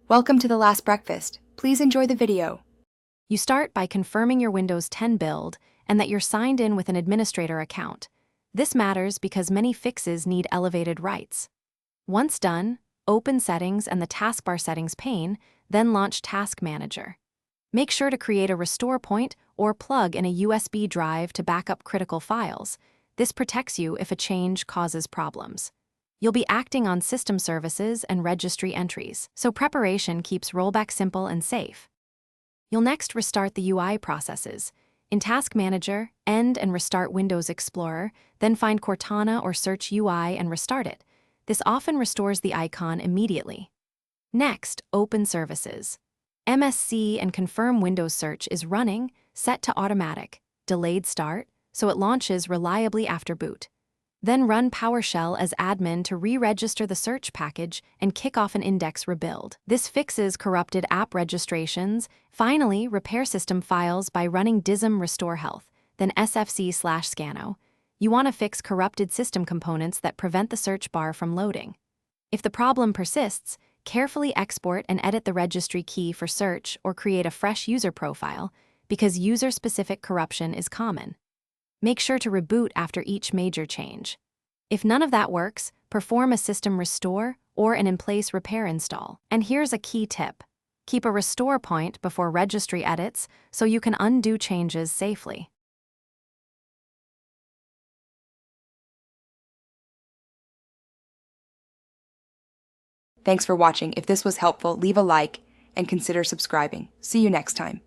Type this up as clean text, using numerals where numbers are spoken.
Welcome to the last breakfast. Please enjoy the video. You start by confirming your Windows 10 build and that you're signed in with an administrator account. This matters because many fixes need elevated rights. Once done, open Settings and the Taskbar Settings pane, then launch Task Manager. Make sure to create a restore point or plug in a USB drive to back up critical files. This protects you if a change causes problems. You'll be acting on system services and registry entries, so preparation keeps rollback simple and safe. You'll next restart the UI processes. In Task Manager, end and restart Windows Explorer, then find Cortana or Search UI and restart it. This often restores the icon immediately. Next, open Services. MSC and confirm Windows Search is running, set to automatic, delayed start, so it launches reliably after boot. Then run PowerShell as admin to re-register the search package and kick off an index rebuild. This fixes corrupted app registrations. Finally, repair system files by running dism restore health, then sfc/scano. You want to fix corrupted system components that prevent the search bar from loading. If the problem persists, carefully export and edit the registry key for search or create a fresh user profile, because user-specific corruption is common. Make sure to reboot after each major change. If none of that works, perform a system restore or an in-place repair install. And here's a key tip. Keep a restore point before registry edits so you can undo changes safely. Thanks for watching. If this was helpful, leave a like and consider subscribing. See you next time.